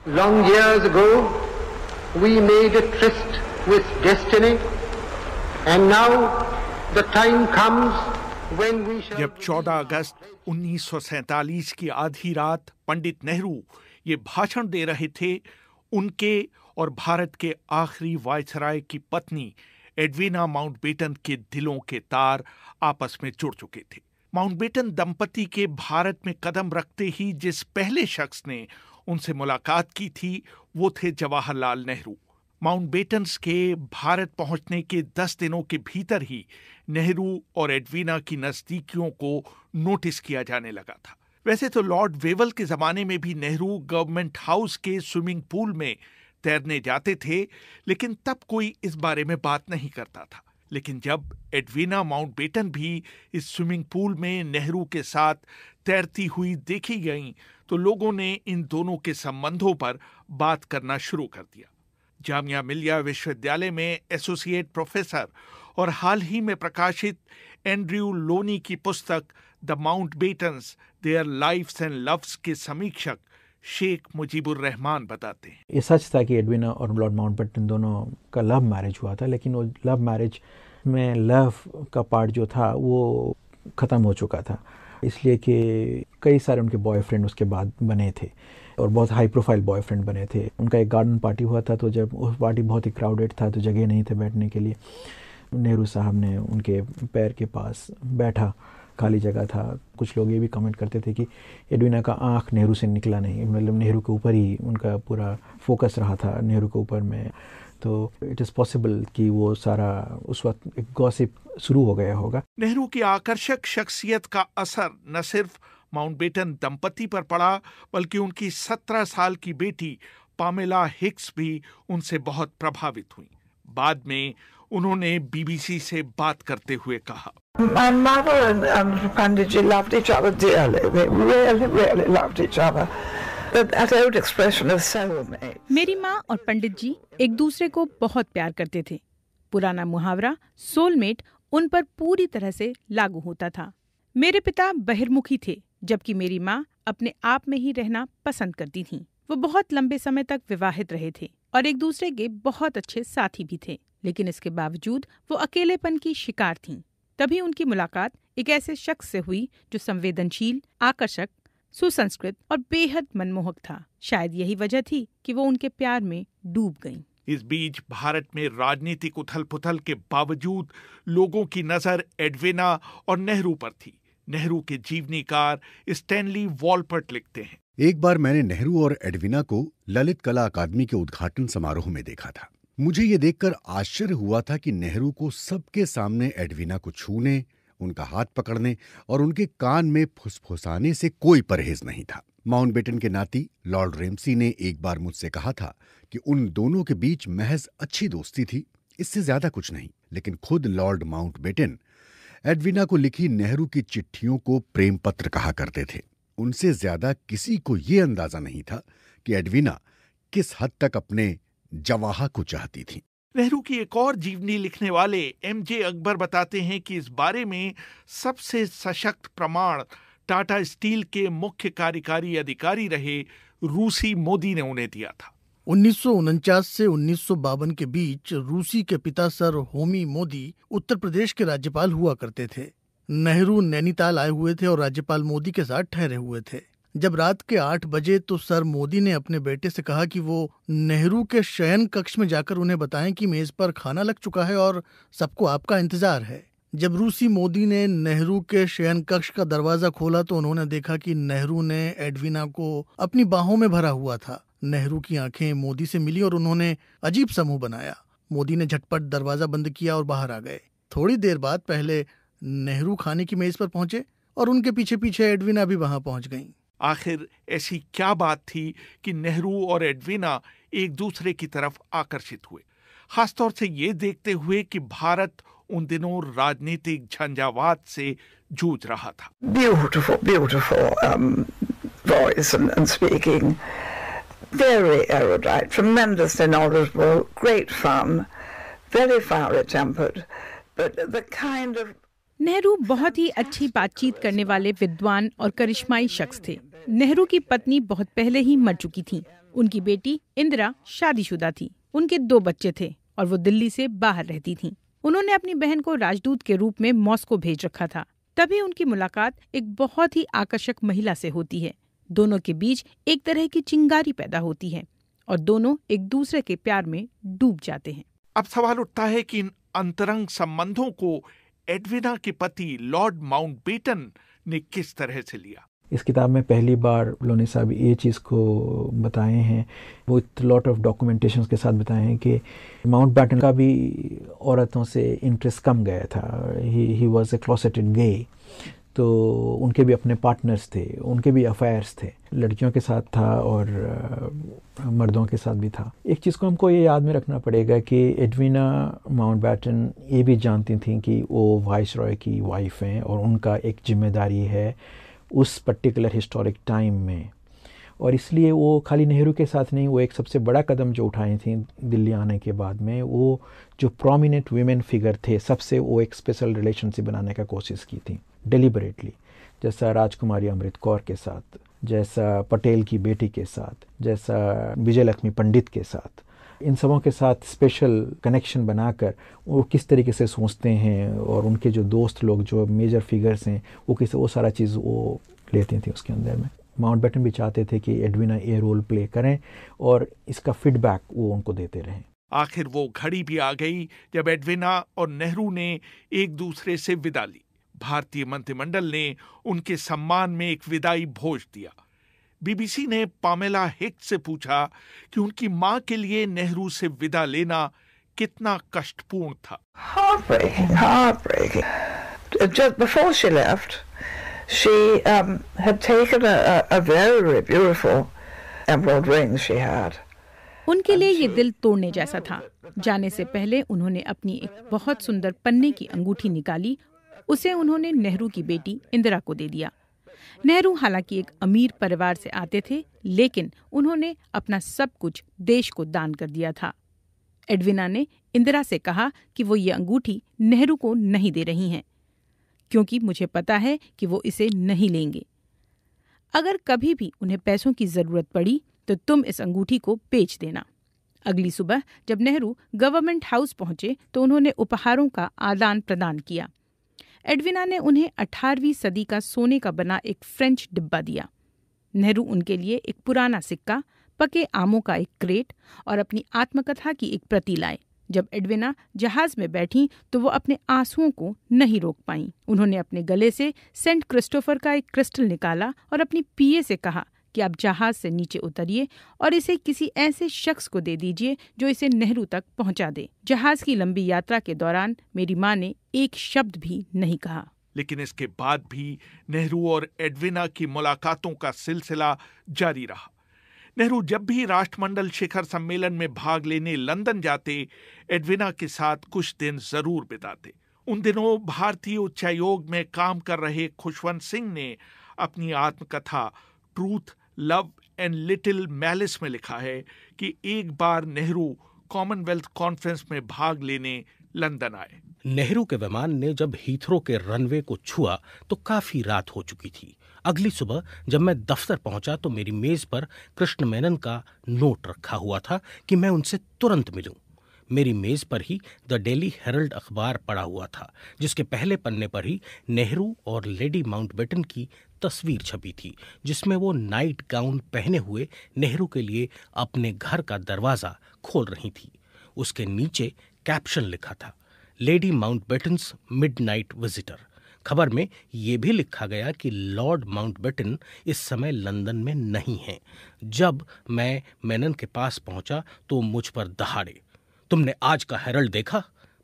Long years ago, we made a tryst with destiny, and now the time comes when we shall. जब 14 अगस्त 1947 की आधी रात पंडित नेहरू ये भाषण दे रहे थे, उनके और भारत के आखिरी वायसराय की पत्नी एडवीना माउंटबेटन के दिलों के तार आपस में जुड़ चुके थे। माउंटबेटन दंपति के भारत में कदम रखते ही जिस पहले शख्स ने उनसे मुलाकात की थी, वो थे जवाहरलाल नेहरू। माउंटबेटन्स के भारत पहुंचने के 10 दिनों के भीतर ही नेहरू और एडवीना की नजदीकियों को नोटिस किया जाने लगा था। वैसे तो लॉर्ड वेवल के जमाने में भी नेहरू गवर्नमेंट हाउस के स्विमिंग पूल में तैरने जाते थे, लेकिन तब कोई इस बारे में बात नहीं करता था। लेकिन जब एडवीना माउंटबेटन भी इस स्विमिंग पूल में नेहरू के साथ तैरती हुई देखी गईं, तो लोगों ने इन दोनों के संबंधों पर बात करना शुरू कर दिया। जामिया मिलिया विश्वविद्यालय में एसोसिएट प्रोफेसर और हाल ही में प्रकाशित एंड्रयू लोनी की पुस्तक the Mountbattens their lives and loves के समीक्षक शेख मुजीबुर रहमान बताते हैं, ये सच था कि एडवीना और लॉर्ड माउंटबेटन दोनों का लव मैरिज हुआ था, लेकिन वो लव मैरिज में लव का पार्ट जो था वो ख़त्म हो चुका था, इसलिए कि कई सारे उनके बॉयफ्रेंड उसके बाद बने थे और बहुत हाई प्रोफाइल बॉयफ्रेंड बने थे। उनका एक गार्डन पार्टी हुआ था, तो जब उस पार्टी बहुत ही क्राउडेड था तो जगह नहीं थे बैठने के लिए, नेहरू साहब ने उनके पैर के पास बैठा, खाली जगह था। कुछ लोग ये भी कमेंट करते थे कि एडवीना का आँख नेहरू से निकला नहीं, मतलब नेहरू के ऊपर ही उनका पूरा फोकस रहा था, नेहरू के ऊपर में। तो इट इज़ पॉसिबल कि वो सारा उस वक्त एक गॉसिप शुरू हो गया होगा। नेहरू की आकर्षक शख्सियत का असर न सिर्फ माउंटबेटन दंपति पर पड़ा, बल्कि उनकी 17 साल की बेटी पामेला हिक्स भी उनसे बहुत प्रभावित हुई। बाद में उन्होंने बीबीसी से बात करते हुए कहा, My mother and Panditji loved each other dearly. They really loved each other. That old expression of soulmate. मेरी माँ और पंडित जी एक दूसरे को बहुत प्यार करते थे। पुराना मुहावरा सोलमेट उन पर पूरी तरह से लागू होता था। मेरे पिता बहिर्मुखी थे, जबकि मेरी माँ अपने आप में ही रहना पसंद करती थीं। वो बहुत लंबे समय तक विवाहित रहे थे और एक दूसरे के बहुत अच्छे साथी भी थे, लेकिन इसके बावजूद वो अकेलेपन की शिकार थीं। तभी उनकी मुलाकात एक ऐसे शख्स से हुई जो संवेदनशील, आकर्षक, सुसंस्कृत और बेहद मनमोहक था। शायद यही वजह थी कि वो उनके प्यार में डूब गईं। इस बीच भारत में राजनीतिक उथल-पुथल के बावजूद लोगों की नजर एडवीना और नेहरू पर थी। नेहरू के जीवनीकार स्टैनली वॉलपर्ट लिखते हैं, एक बार मैंने नेहरू और एडवीना को ललित कला अकादमी के उद्घाटन समारोह में देखा था। मुझे ये देखकर आश्चर्य हुआ था कि नेहरू को सबके सामने एडवीना को छूने, उनका हाथ पकड़ने और उनके कान में फुसफुसाने से कोई परहेज नहीं था। माउंटबेटन के नाती लॉर्ड रेमसी ने एक बार मुझसे कहा था कि उन दोनों के बीच महज अच्छी दोस्ती थी, इससे ज्यादा कुछ नहीं। लेकिन खुद लॉर्ड माउंटबेटन एडवीना को लिखी नेहरू की चिट्ठियों को प्रेम पत्र कहा करते थे। उनसे ज्यादा किसी को ये अंदाजा नहीं था कि एडवीना किस हद तक अपने जवाहा को चाहती थी। नेहरू की एक और जीवनी लिखने वाले एमजे अकबर बताते हैं कि इस बारे में सबसे सशक्त प्रमाण टाटा स्टील के मुख्य कार्यकारी अधिकारी रहे रूसी मोदी ने उन्हें दिया था। 1949 से 1952 के बीच रूसी के पिता सर होमी मोदी उत्तर प्रदेश के राज्यपाल हुआ करते थे। नेहरू नैनीताल आए हुए थे और राज्यपाल मोदी के साथ ठहरे हुए थे। जब रात के 8 बजे तो सर मोदी ने अपने बेटे से कहा कि वो नेहरू के शयन कक्ष में जाकर उन्हें बताएं कि मेज पर खाना लग चुका है और सबको आपका इंतजार है। जब रूसी मोदी ने नेहरू के शयन कक्ष का दरवाजा खोला तो उन्होंने देखा कि नेहरू ने एडवीना को अपनी बाहों में भरा हुआ था। नेहरू की आंखें मोदी से मिली और उन्होंने अजीब सा मुंह बनाया। मोदी ने झटपट दरवाजा बंद किया और बाहर आ गए। थोड़ी देर बाद पहले नेहरू खाने की मेज पर पहुंचे और उनके पीछे पीछे एडवीना भी वहां पहुंच गईं। आखिर ऐसी क्या बात थी कि नेहरू और एडवीना एक दूसरे की तरफ आकर्षित हुए, खासतौर से ये देखते हुए कि भारत उन दिनों राजनीतिक झंझावात से जूझ रहा था। Beautiful voice and speaking, very erudite, tremendously knowledgeable, great fun, very fiery tempered, but the kind of Nehru बहुत ही अच्छी बातचीत करने वाले विद्वान और करिश्माई शख्स थे। नेहरू की पत्नी बहुत पहले ही मर चुकी थी। उनकी बेटी इंदिरा शादीशुदा थी, उनके 2 बच्चे थे और वो दिल्ली से बाहर रहती थीं। उन्होंने अपनी बहन को राजदूत के रूप में मॉस्को भेज रखा था। तभी उनकी मुलाकात एक बहुत ही आकर्षक महिला से होती है। दोनों के बीच एक तरह की चिंगारी पैदा होती है और दोनों एक दूसरे के प्यार में डूब जाते हैं। अब सवाल उठता है कि इन अंतरंग संबंधों को एडविना के पति लॉर्ड माउंटबेटन ने किस तरह से लिया। इस किताब में पहली बार लोनी साहब ये चीज़ को बताए हैं, विथ लॉट ऑफ डॉक्यूमेंटेशन के साथ बताए हैं कि माउंटबेटन का भी औरतों से इंटरेस्ट कम गया था। ही वॉज ए क्लोसेटेड गे, तो उनके भी अपने पार्टनर्स थे, उनके भी अफेयर्स थे, लड़कियों के साथ था और मर्दों के साथ भी था। एक चीज़ को हमको ये याद में रखना पड़ेगा कि एडविना माउंटबेटन ये भी जानती थी कि वो वाइसरॉय की वाइफ हैं और उनका एक जिम्मेदारी है उस पर्टिकुलर हिस्टोरिक टाइम में, और इसलिए वो खाली नेहरू के साथ नहीं, वो एक सबसे बड़ा कदम जो उठाई थी दिल्ली आने के बाद में, वो जो प्रोमिनेंट वीमेन फिगर थे सबसे वो एक स्पेशल रिलेशनशिप बनाने का कोशिश की थी डेलिबरेटली, जैसा राजकुमारी अमृत कौर के साथ, जैसा पटेल की बेटी के साथ, जैसा विजयलक्ष्मी पंडित के साथ। इन सबों के साथ स्पेशल कनेक्शन बनाकर वो किस तरीके से सोचते हैं और उनके जो दोस्त लोग जो मेजर फिगर्स हैं वो सारा चीज़ वो लेती थी उसके अंदर में। माउंटबेटन भी चाहते थे कि एडविना ये रोल प्ले करें और इसका फीडबैक वो उनको देते रहें। आखिर वो घड़ी भी आ गई जब एडविना और नेहरू ने एक दूसरे से विदा ली। भारतीय मंत्रिमंडल ने उनके सम्मान में एक विदाई भोज दिया। बीबीसी ने पामेला हिक्स से पूछा कि उनकी मां के लिए नेहरू से विदा लेना कितना कष्टपूर्ण था। Heartbreaking. Just before she left, she had taken a very beautiful emerald ring she had. उनके लिए ये दिल तोड़ने जैसा था। जाने से पहले उन्होंने अपनी एक बहुत सुंदर पन्ने की अंगूठी निकाली, उसे उन्होंने नेहरू की बेटी इंदिरा को दे दिया। नेहरू हालांकि एक अमीर परिवार से आते थे, लेकिन उन्होंने अपना सब कुछ देश को दान कर दिया था। एडविना ने इंदिरा से कहा कि वो ये अंगूठी नेहरू को नहीं दे रही हैं, क्योंकि मुझे पता है कि वो इसे नहीं लेंगे। अगर कभी भी उन्हें पैसों की जरूरत पड़ी तो तुम इस अंगूठी को बेच देना। अगली सुबह जब नेहरू गवर्नमेंट हाउस पहुंचे तो उन्होंने उपहारों का आदान प्रदान किया। एडविना ने उन्हें 18वीं सदी का सोने का बना एक फ्रेंच डिब्बा दिया। नेहरू उनके लिए एक पुराना सिक्का, पके आमों का एक क्रेट और अपनी आत्मकथा की एक प्रति लाए। जब एडविना जहाज में बैठी तो वो अपने आंसुओं को नहीं रोक पाईं। उन्होंने अपने गले से सेंट क्रिस्टोफर का एक क्रिस्टल निकाला और अपनी पीए से कहा कि आप जहाज से नीचे उतरिए और इसे किसी ऐसे शख्स को दे दीजिए जो इसे नेहरू तक पहुंचा दे। जहाज की लंबी यात्रा के दौरान मेरी मां ने एक शब्द भी नहीं कहा। लेकिन इसके बाद भी नेहरू और एडविना की मुलाकातों का सिलसिला जारी रहा। नेहरू जब भी राष्ट्रमंडल शिखर सम्मेलन में भाग लेने लंदन जाते, एडविना के साथ कुछ दिन जरूर बिताते। उन दिनों भारतीय उच्चायोग में काम कर रहे खुशवंत सिंह ने अपनी आत्मकथा truth, love and little malice में लिखा है कि एक बार नेहरू कॉमनवेल्थ कॉन्फ्रेंस में भाग लेने लंदन आए। नेहरू के विमान ने जब हीथ्रो के रनवे को छुआ तो काफी रात हो चुकी थी। अगली सुबह जब मैं दफ्तर पहुंचा तो मेरी मेज पर कृष्ण मेनन का नोट रखा हुआ था कि मैं उनसे तुरंत मिलूं। मेरी मेज पर ही द डेली हेरल्ड अखबार पड़ा हुआ था, जिसके पहले पन्ने पर ही नेहरू और लेडी माउंटबेटन की तस्वीर छपी थी, जिसमें वो नाइट गाउन पहने हुए नेहरू के लिए अपने घर का दरवाजा खोल रही थी। उसके नीचे कैप्शन लिखा था, लेडी माउंटबेटन्स मिडनाइट विजिटर। खबर में यह भी लिखा गया कि लॉर्ड माउंटबेटन इस समय लंदन में नहीं हैं। जब मैं मेनन के पास पहुंचा तो मुझ पर दहाड़े, तुमने आज का हेरल्ड देखा?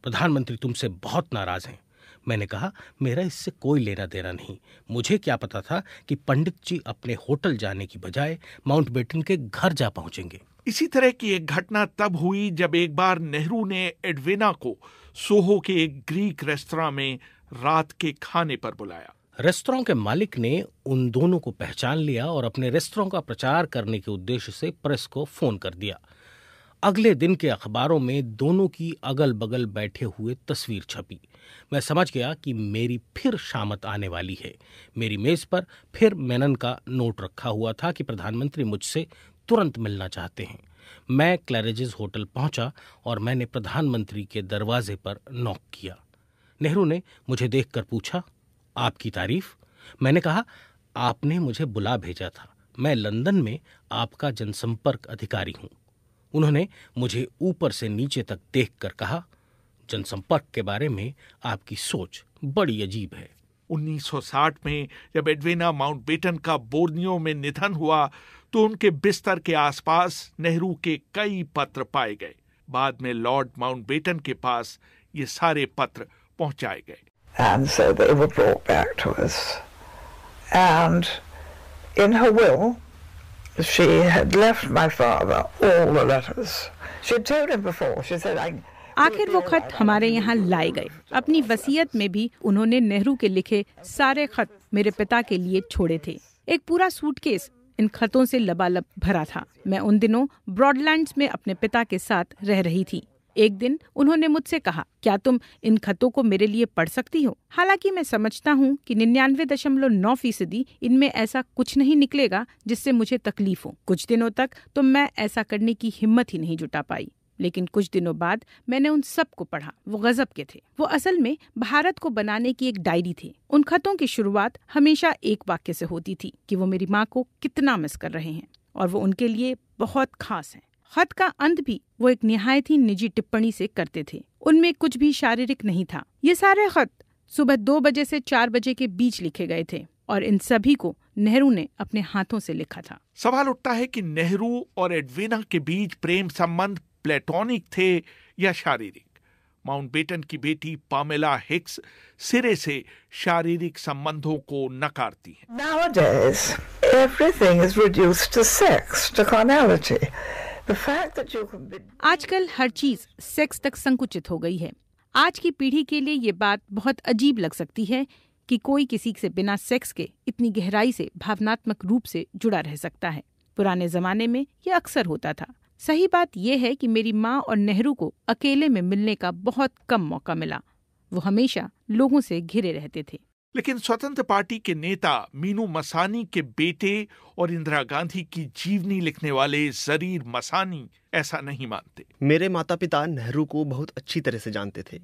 प्रधानमंत्री तुमसे बहुत नाराज हैं। मैंने कहा, मेरा इससे कोई लेना देना नहीं। मुझे क्या पता था कि पंडित जी अपने होटल जाने की बजाय माउंटबेटन के घर जा पहुंचेंगे। इसी तरह की एक घटना तब हुई जब एक बार नेहरू ने एडविना को सोहो के एक ग्रीक रेस्तरां में रात के खाने पर बुलाया। रेस्तरां के मालिक ने उन दोनों को पहचान लिया और अपने रेस्तरां का प्रचार करने के उद्देश्य से प्रेस को फोन कर दिया। अगले दिन के अखबारों में दोनों की अगल बगल बैठे हुए तस्वीर छपी। मैं समझ गया कि मेरी फिर शामत आने वाली है। मेरी मेज पर फिर मेनन का नोट रखा हुआ था कि प्रधानमंत्री मुझसे तुरंत मिलना चाहते हैं। मैं क्लैरेजेस होटल पहुंचा और मैंने प्रधानमंत्री के दरवाजे पर नॉक किया। नेहरू ने मुझे देखकर पूछा, आपकी तारीफ? मैंने कहा, आपने मुझे बुला भेजा था, मैं लंदन में आपका जनसंपर्क अधिकारी हूं। उन्होंने मुझे ऊपर से नीचे तक देखकर कहा, जनसंपर्क के बारे में आपकी सोच बड़ी अजीब है। 1960 में जब एडविना माउंटबेटन का बोर्नियो में निधन हुआ तो उनके बिस्तर के आसपास नेहरू के कई पत्र पाए गए। बाद में लॉर्ड माउंटबेटन के पास ये सारे पत्र पहुंचाए गए। And so they were brought back to us. And in her will, she had left my father all the letters. She had told him before. She said, आखिर वो खत हमारे यहाँ लाए गए। अपनी वसीयत में भी उन्होंने नेहरू के लिखे सारे खत मेरे पिता के लिए छोड़े थे। एक पूरा सूटकेस इन खतों से लबालब भरा था। मैं उन दिनों ब्रॉडलैंड्स में अपने पिता के साथ रह रही थी। एक दिन उन्होंने मुझसे कहा, क्या तुम इन खतों को मेरे लिए पढ़ सकती हो? हालांकि मैं समझता हूँ कि 99.9% इनमें ऐसा कुछ नहीं निकलेगा जिससे मुझे तकलीफ हो। कुछ दिनों तक तो मैं ऐसा करने की हिम्मत ही नहीं जुटा पाई, लेकिन कुछ दिनों बाद मैंने उन सब को पढ़ा। वो गजब के थे। वो असल में भारत को बनाने की एक डायरी थी। उन खतों की शुरुआत हमेशा एक वाक्य से होती थी कि वो मेरी माँ को कितना मिस कर रहे हैं और वो उनके लिए बहुत खास हैं। खत का अंत भी वो एक निहायत ही निजी टिप्पणी से करते थे। उनमें कुछ भी शारीरिक नहीं था। ये सारे खत सुबह 2 बजे से 4 बजे के बीच लिखे गए थे और इन सभी को नेहरू ने अपने हाथों से लिखा था। सवाल उठता है कि नेहरू और एडविना के बीच प्रेम संबंध प्लेटोनिक थे या शारीरिक। माउंटबेटन की बेटी पामेला हिक्स सिरे से शारीरिक संबंधों को नकारती है। Nowadays, everything is reduced to sex, to carnality. The fact that you can be... आजकल हर चीज सेक्स तक संकुचित हो गई है। आज की पीढ़ी के लिए ये बात बहुत अजीब लग सकती है कि कोई किसी से बिना सेक्स के इतनी गहराई से भावनात्मक रूप से जुड़ा रह सकता है। पुराने जमाने में यह अक्सर होता था। सही बात यह है कि मेरी माँ और नेहरू को अकेले में मिलने का बहुत कम मौका मिला। वो हमेशा लोगों से घिरे रहते थे। लेकिन स्वतंत्र पार्टी के नेता मीनू मसानी के बेटे और इंदिरा गांधी की जीवनी लिखने वाले जरीर मसानी ऐसा नहीं मानते। मेरे माता पिता नेहरू को बहुत अच्छी तरह से जानते थे।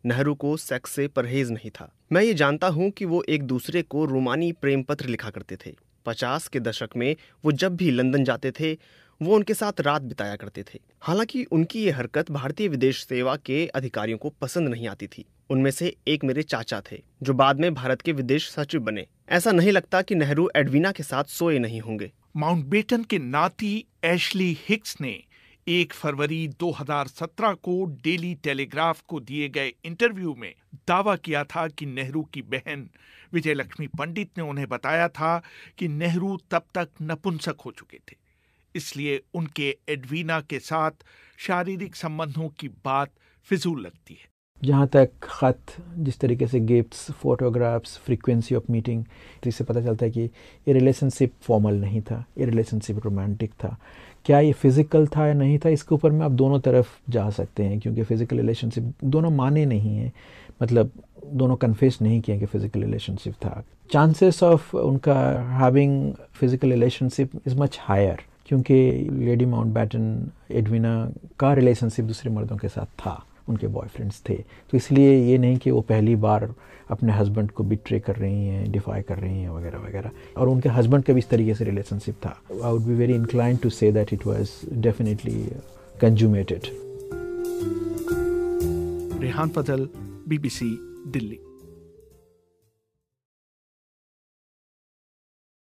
नेहरू को सेक्स से परहेज नहीं था। मैं ये जानता हूँ कि वो एक दूसरे को रोमानी प्रेम पत्र लिखा करते थे। 50 के दशक में वो जब भी लंदन जाते थे वो उनके साथ रात बिताया करते थे। हालांकि उनकी ये हरकत भारतीय विदेश सेवा के अधिकारियों को पसंद नहीं आती थी। उनमें से एक मेरे चाचा थे जो बाद में भारत के विदेश सचिव बने। ऐसा नहीं लगता कि नेहरू एडविना के साथ सोए नहीं होंगे। माउंटबेटन के नाती एशली हिक्स ने 1 फरवरी 2017 को डेली टेलीग्राफ को दिए गए इंटरव्यू में दावा किया था कि नेहरू की बहन विजयलक्ष्मी पंडित ने उन्हें बताया था कि नेहरू तब तक नपुंसक हो चुके थे, इसलिए उनके एडविना के साथ शारीरिक संबंधों की बात फिजूल लगती है। जहाँ तक ख़त, जिस तरीके से gifts, photographs, frequency of meeting, इससे पता चलता है कि ये रिलेशनशिप फॉर्मल नहीं था, ये रिलेशनशिप रोमांटिक था। क्या ये फिज़िकल था या नहीं था, इसके ऊपर में आप दोनों तरफ जा सकते हैं, क्योंकि फ़िज़िकल रिलेशनशिप दोनों माने नहीं हैं, मतलब दोनों कन्फेस नहीं किए कि फ़िज़िकल रिलेशनशिप था। चांसेस ऑफ उनका having physical relationship is much higher, क्योंकि लेडी माउंटबेटन एडविना का रिलेशनशिप दूसरे मर्दों के साथ था, उनके बॉयफ्रेंड्स थे। तो इसलिए ये नहीं कि वो पहली बार अपने हस्बैंड को बिट्रे कर रही हैं, डिफाई कर रही हैं वगैरह वगैरह। और उनके हस्बैंड का भी इस तरीके से रिलेशनशिप था। I would be very inclined to say that it was definitely consummated. Rehan Fazal, BBC, Delhi.